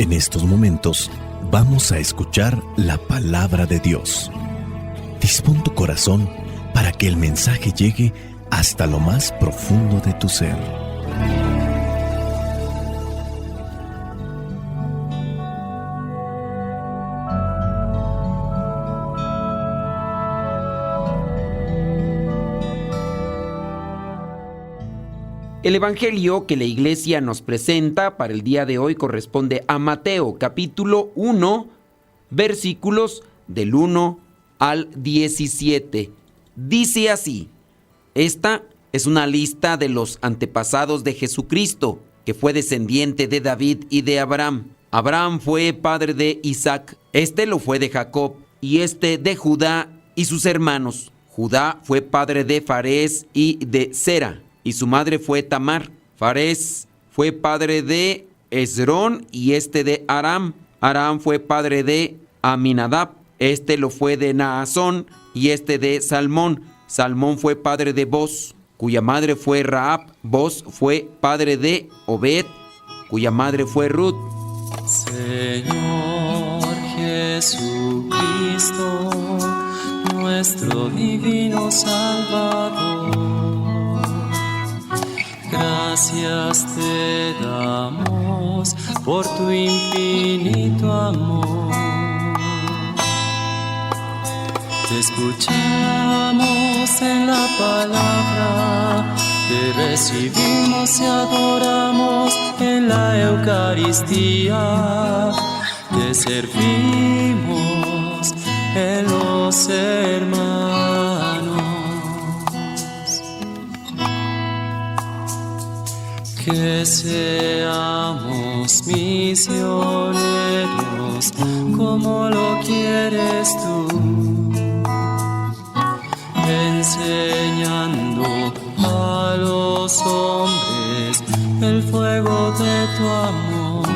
En estos momentos vamos a escuchar la palabra de Dios. Dispón tu corazón para que el mensaje llegue hasta lo más profundo de tu ser. El evangelio que la iglesia nos presenta para el día de hoy corresponde a Mateo, capítulo 1, versículos del 1 al 17. Dice así: esta es una lista de los antepasados de Jesucristo, que fue descendiente de David y de Abraham. Abraham fue padre de Isaac, este lo fue de Jacob, y este de Judá y sus hermanos. Judá fue padre de Farés y de Zera, y su madre fue Tamar. Farés fue padre de Hezrón y este de Aram. Aram fue padre de Aminadab, este lo fue de Naasón y este de Salmón. Salmón fue padre de Boz, cuya madre fue Rahab. Boz fue padre de Obed, cuya madre fue Ruth. Señor Jesucristo, nuestro divino Salvador, gracias te damos por tu infinito amor. Te escuchamos en la palabra, te recibimos y adoramos en la Eucaristía. Te servimos en los hermanos. Que seamos misioneros como lo quieres tú, enseñando a los hombres el fuego de tu amor.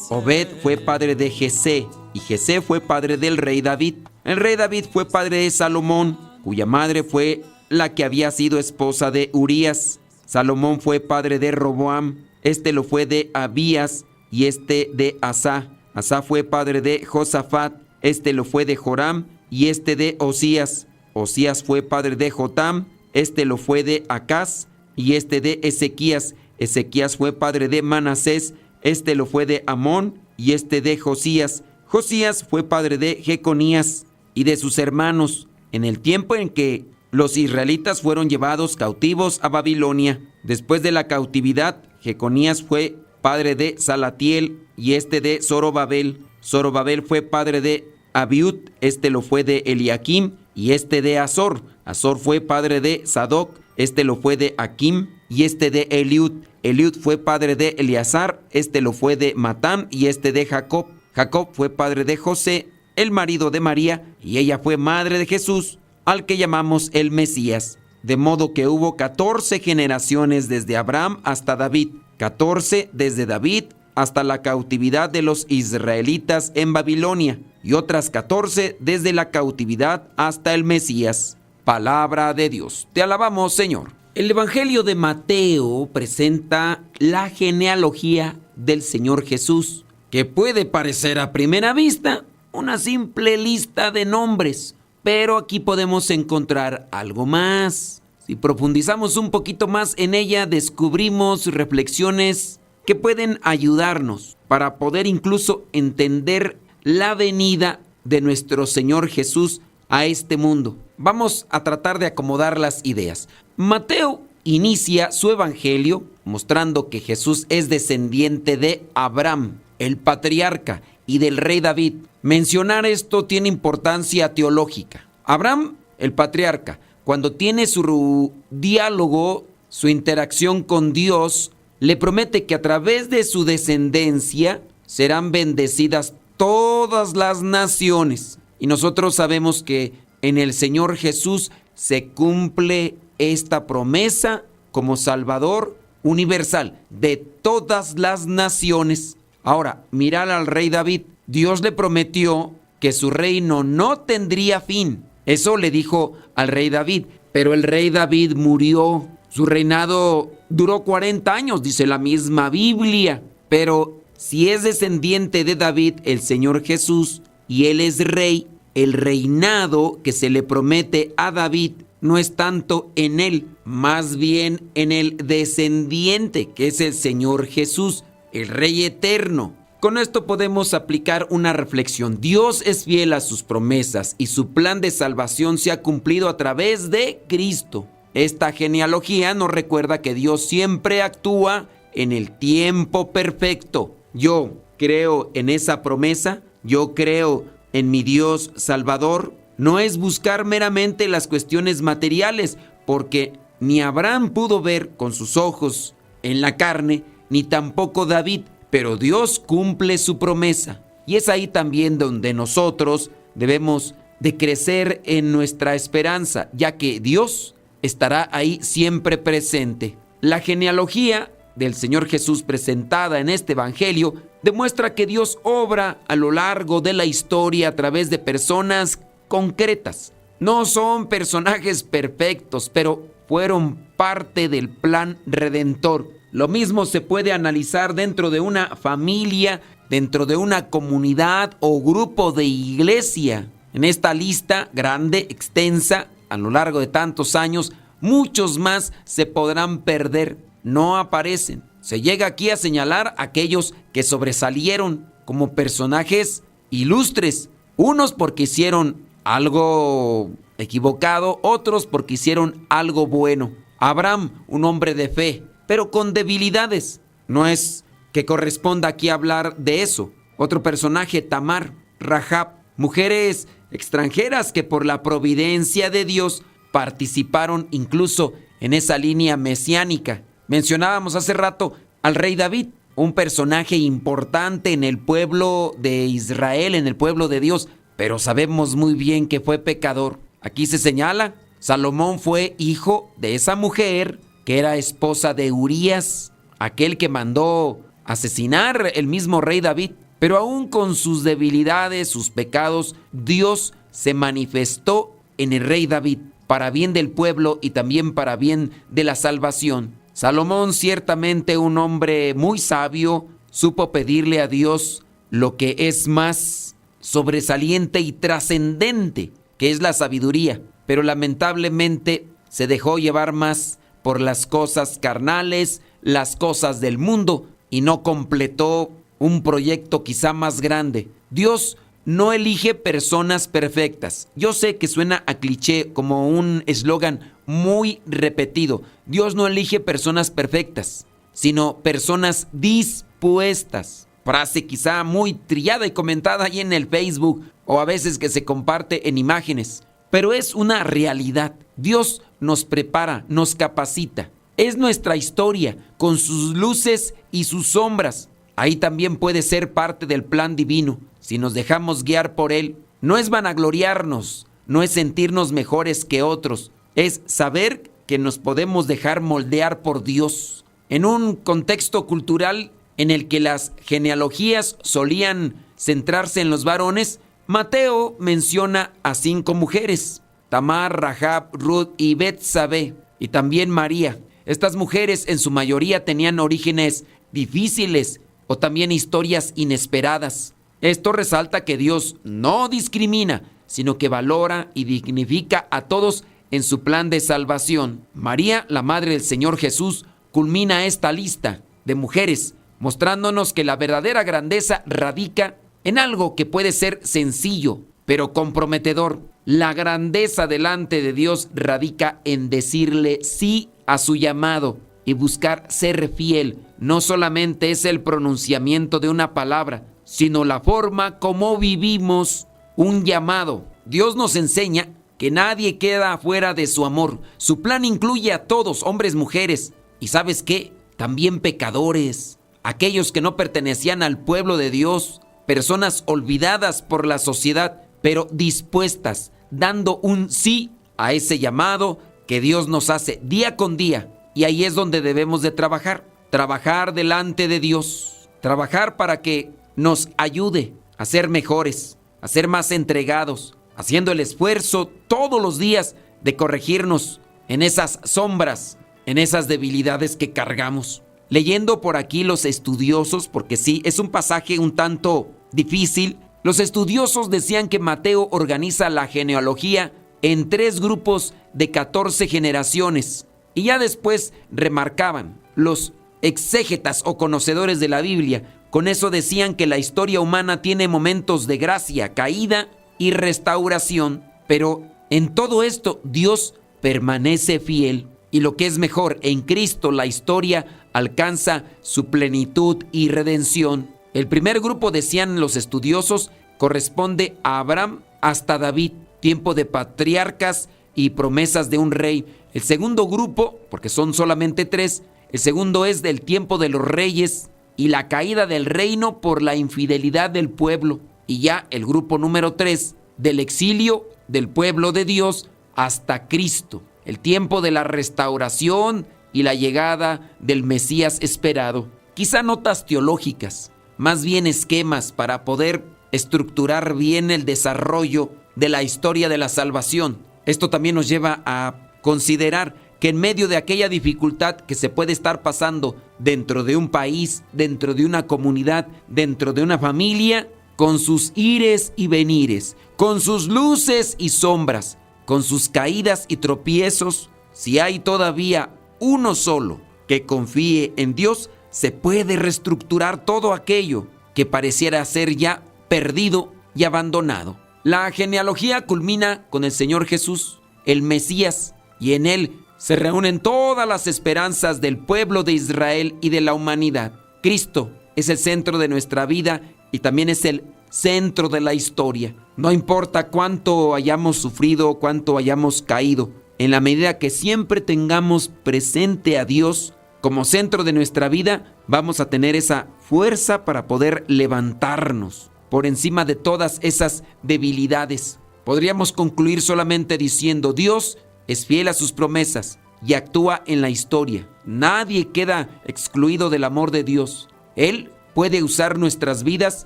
Obed fue padre de Jesé, y Jesé fue padre del rey David. El rey David fue padre de Salomón, cuya madre fue la que había sido esposa de Urías. Salomón fue padre de Roboam, este lo fue de Abías y este de Asá. Asá fue padre de Josafat, este lo fue de Joram y este de Osías. Osías fue padre de Jotam, este lo fue de Acaz y este de Ezequías. Ezequías fue padre de Manasés, este lo fue de Amón y este de Josías. Josías fue padre de Jeconías y de sus hermanos, en el tiempo en que los israelitas fueron llevados cautivos a Babilonia. Después de la cautividad, Jeconías fue padre de Salatiel y este de Zorobabel. Zorobabel fue padre de Abiud, este lo fue de Eliakim y este de Azor. Azor fue padre de Sadoc, este lo fue de Akim y este de Eliud. Eliud fue padre de Eleazar, este lo fue de Matán y este de Jacob. Jacob fue padre de José, el marido de María, y ella fue madre de Jesús, al que llamamos el Mesías. De modo que hubo 14 generaciones desde Abraham hasta David, 14 desde David hasta la cautividad de los israelitas en Babilonia, y otras 14 desde la cautividad hasta el Mesías. Palabra de Dios. Te alabamos, Señor. El Evangelio de Mateo presenta la genealogía del Señor Jesús, que puede parecer a primera vista una simple lista de nombres, pero aquí podemos encontrar algo más. Si profundizamos un poquito más en ella, descubrimos reflexiones que pueden ayudarnos para poder incluso entender la venida de nuestro Señor Jesús a este mundo. Vamos a tratar de acomodar las ideas. Mateo inicia su evangelio mostrando que Jesús es descendiente de Abraham, el patriarca, y del rey David. Mencionar esto tiene importancia teológica. Abraham, el patriarca, cuando tiene su diálogo, su interacción con Dios, le promete que a través de su descendencia serán bendecidas todas las naciones. Y nosotros sabemos que en el Señor Jesús se cumple esta promesa como Salvador universal de todas las naciones. Ahora, mirar al rey David. Dios le prometió que su reino no tendría fin. Eso le dijo al rey David. Pero el rey David murió. Su reinado duró 40 años, dice la misma Biblia. Pero si es descendiente de David, el Señor Jesús, y Él es rey, el reinado que se le promete a David no es tanto en Él, más bien en el descendiente, que es el Señor Jesús, el Rey eterno. Con esto podemos aplicar una reflexión. Dios es fiel a sus promesas y su plan de salvación se ha cumplido a través de Cristo. Esta genealogía nos recuerda que Dios siempre actúa en el tiempo perfecto. Yo creo en esa promesa, yo creo en mi Dios Salvador. No es buscar meramente las cuestiones materiales, porque ni Abraham pudo ver con sus ojos en la carne, ni tampoco David, pero Dios cumple su promesa. Y es ahí también donde nosotros debemos de crecer en nuestra esperanza, ya que Dios estará ahí siempre presente. La genealogía del Señor Jesús presentada en este evangelio demuestra que Dios obra a lo largo de la historia a través de personas concretas. No son personajes perfectos, pero fueron parte del plan redentor. Lo mismo se puede analizar dentro de una familia, dentro de una comunidad o grupo de iglesia. En esta lista grande, extensa, a lo largo de tantos años, muchos más se podrán perder. No aparecen. Se llega aquí a señalar a aquellos que sobresalieron como personajes ilustres. Unos porque hicieron algo equivocado, otros porque hicieron algo bueno. Abraham, un hombre de fe, pero con debilidades. No es que corresponda aquí hablar de eso. Otro personaje, Tamar, Rahab, mujeres extranjeras que por la providencia de Dios participaron incluso en esa línea mesiánica. Mencionábamos hace rato al rey David, un personaje importante en el pueblo de Israel, en el pueblo de Dios, pero sabemos muy bien que fue pecador. Aquí se señala, Salomón fue hijo de esa mujer que era esposa de Urías, aquel que mandó asesinar el mismo rey David. Pero aún con sus debilidades, sus pecados, Dios se manifestó en el rey David para bien del pueblo y también para bien de la salvación. Salomón, ciertamente un hombre muy sabio, supo pedirle a Dios lo que es más sobresaliente y trascendente, que es la sabiduría, pero lamentablemente se dejó llevar más por las cosas carnales, las cosas del mundo, y no completó un proyecto quizá más grande. Dios no elige personas perfectas. Yo sé que suena a cliché, como un eslogan muy repetido. Dios no elige personas perfectas, sino personas dispuestas. Frase quizá muy trillada y comentada ahí en el Facebook, o a veces que se comparte en imágenes. Pero es una realidad. Dios nos prepara, nos capacita. Es nuestra historia, con sus luces y sus sombras. Ahí también puede ser parte del plan divino, si nos dejamos guiar por Él. No es vanagloriarnos, no es sentirnos mejores que otros, es saber que nos podemos dejar moldear por Dios. En un contexto cultural en el que las genealogías solían centrarse en los varones, Mateo menciona a 5 mujeres: Tamar, Rahab, Ruth y Betsabé, y también María. Estas mujeres en su mayoría tenían orígenes difíciles o también historias inesperadas. Esto resalta que Dios no discrimina, sino que valora y dignifica a todos en su plan de salvación. María, la madre del Señor Jesús, culmina esta lista de mujeres, mostrándonos que la verdadera grandeza radica en algo que puede ser sencillo, pero comprometedor. La grandeza delante de Dios radica en decirle sí a su llamado y buscar ser fiel. No solamente es el pronunciamiento de una palabra, sino la forma como vivimos un llamado. Dios nos enseña que nadie queda fuera de su amor. Su plan incluye a todos, hombres, mujeres, y ¿sabes qué? También pecadores, aquellos que no pertenecían al pueblo de Dios, personas olvidadas por la sociedad, pero dispuestas, dando un sí a ese llamado que Dios nos hace día con día. Y ahí es donde debemos de trabajar delante de Dios, trabajar para que nos ayude a ser mejores, a ser más entregados, haciendo el esfuerzo todos los días de corregirnos en esas sombras, en esas debilidades que cargamos. Leyendo por aquí los estudiosos, porque sí, es un pasaje un tanto difícil, los estudiosos decían que Mateo organiza la genealogía en 3 grupos de 14 generaciones. Y ya después remarcaban los exégetas o conocedores de la Biblia. Con eso decían que la historia humana tiene momentos de gracia, caída y restauración. Pero en todo esto Dios permanece fiel. Y lo que es mejor, en Cristo la historia alcanza su plenitud y redención. El primer grupo, decían los estudiosos, corresponde a Abraham hasta David, tiempo de patriarcas y promesas de un rey. El segundo grupo, porque son solamente 3, el segundo es del tiempo de los reyes y la caída del reino por la infidelidad del pueblo. Y ya el grupo número 3, del exilio del pueblo de Dios hasta Cristo, el tiempo de la restauración y la llegada del Mesías esperado. Quizá notas teológicas, más bien esquemas para poder estructurar bien el desarrollo de la historia de la salvación. Esto también nos lleva a considerar que en medio de aquella dificultad que se puede estar pasando dentro de un país, dentro de una comunidad, dentro de una familia, con sus ires y venires, con sus luces y sombras, con sus caídas y tropiezos, si hay todavía uno solo que confíe en Dios, se puede reestructurar todo aquello que pareciera ser ya perdido y abandonado. La genealogía culmina con el Señor Jesús, el Mesías, y en Él se reúnen todas las esperanzas del pueblo de Israel y de la humanidad. Cristo es el centro de nuestra vida y también es el centro de la historia. No importa cuánto hayamos sufrido, cuánto hayamos caído, en la medida que siempre tengamos presente a Dios como centro de nuestra vida, vamos a tener esa fuerza para poder levantarnos por encima de todas esas debilidades. Podríamos concluir solamente diciendo: Dios es fiel a sus promesas y actúa en la historia. Nadie queda excluido del amor de Dios. Él puede usar nuestras vidas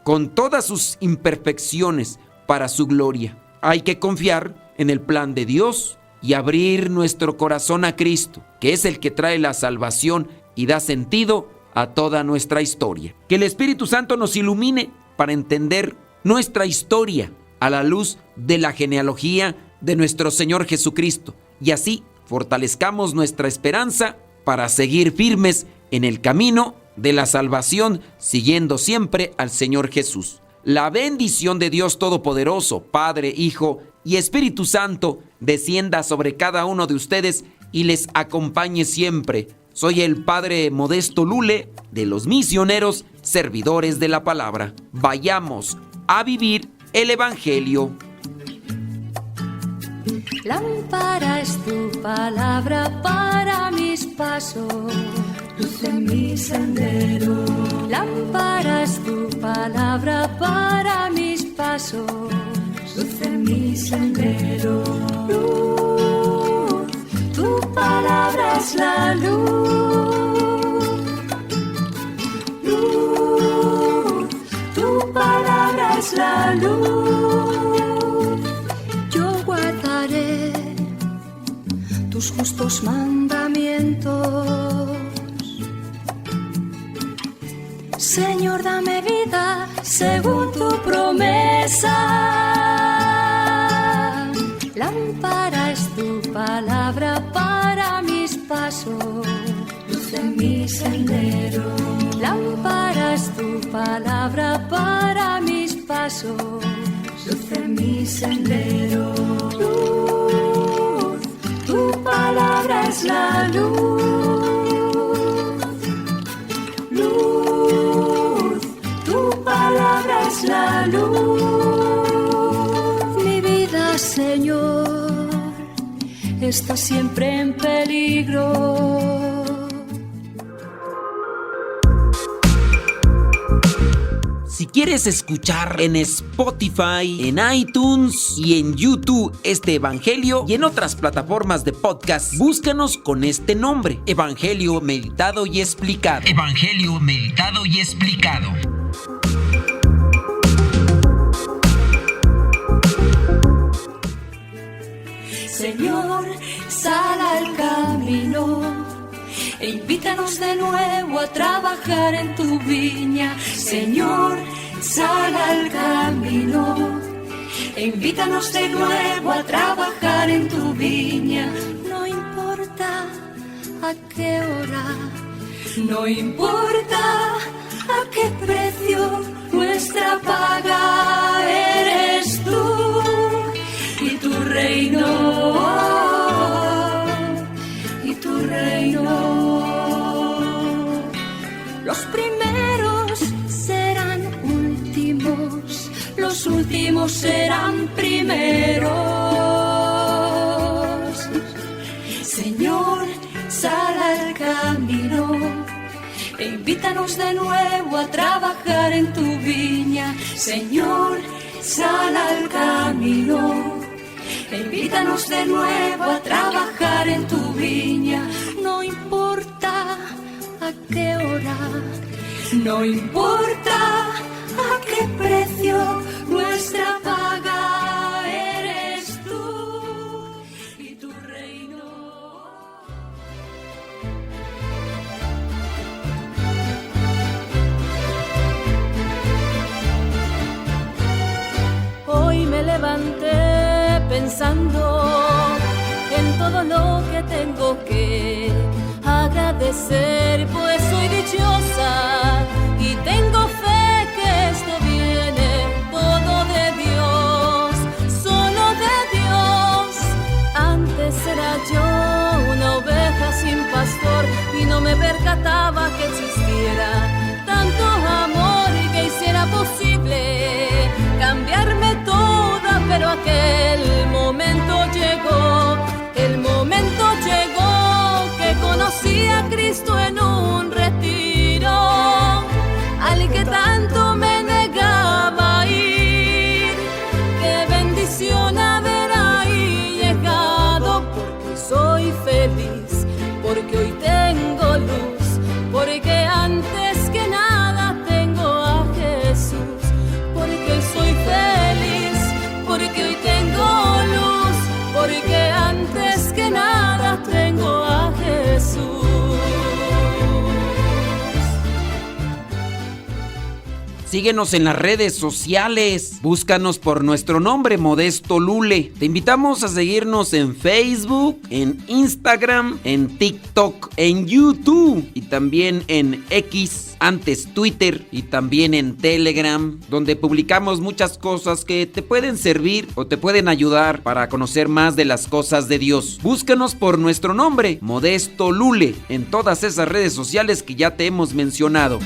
con todas sus imperfecciones para su gloria. Hay que confiar en el plan de Dios y abrir nuestro corazón a Cristo, que es el que trae la salvación y da sentido a toda nuestra historia. Que el Espíritu Santo nos ilumine para entender nuestra historia a la luz de la genealogía de nuestro Señor Jesucristo, y así fortalezcamos nuestra esperanza para seguir firmes en el camino de la salvación, siguiendo siempre al Señor Jesús. La bendición de Dios Todopoderoso, Padre, Hijo y Espíritu Santo, descienda sobre cada uno de ustedes y les acompañe siempre. Soy el Padre Modesto Lule, de los misioneros servidores de la palabra. Vayamos a vivir el Evangelio. Lámpara es tu palabra para mis pasos, luz en mi sendero. Lámpara es tu palabra para mis pasos, luz en mi sendero. Luz, tu palabra es la luz. Luz, tu palabra es la luz. Tus justos mandamientos. Señor, dame vida según tu promesa. Lámpara es tu palabra para mis pasos, luz en mi sendero. Lámpara es tu palabra para mis pasos, luz en mi sendero. Tu palabra es la luz, luz, tu palabra es la luz. Mi vida, Señor, está siempre en peligro. Si quieres escuchar en Spotify, en iTunes y en YouTube este Evangelio y en otras plataformas de podcast, búscanos con este nombre: Evangelio Meditado y Explicado. Evangelio Meditado y Explicado. Señor, sal al camino e invítanos de nuevo a trabajar en tu viña. Señor, sal al camino e invítanos de nuevo a trabajar en tu viña. No importa a qué hora, no importa a qué precio, nuestra paga eres tú y tu reino, y tu reino. Los primeros serán últimos, los últimos serán primeros. Señor, sal al camino e invítanos de nuevo a trabajar en tu viña. Señor, sal al camino e invítanos de nuevo a trabajar en tu viña. No importa a qué hora, no importa a qué precio, nuestra paga eres tú y tu reino. Hoy me levanté pensando en todo lo que tengo que agradecer, pues soy dichosa y tengo fe que esto viene todo de Dios, solo de Dios. Antes era yo una oveja sin pastor y no me percataba que existiera tanto amor y que hiciera posible cambiarme toda, pero aquel momento llegó, el momento llegó que conocí a Cristo en un retiro, al que tanto me negaba ir. Qué bendición haber ahí llegado, porque soy feliz, porque hoy tengo luz, porque antes que nada tengo a Jesús, porque soy feliz, porque hoy tengo luz, porque antes que nada tengo a Jesús. Síguenos en las redes sociales, búscanos por nuestro nombre, Modesto Lule. Te invitamos a seguirnos en Facebook, en Instagram, en TikTok, en YouTube y también en X, antes Twitter, y también en Telegram, donde publicamos muchas cosas que te pueden servir o te pueden ayudar para conocer más de las cosas de Dios. Búscanos por nuestro nombre, Modesto Lule, en todas esas redes sociales que ya te hemos mencionado.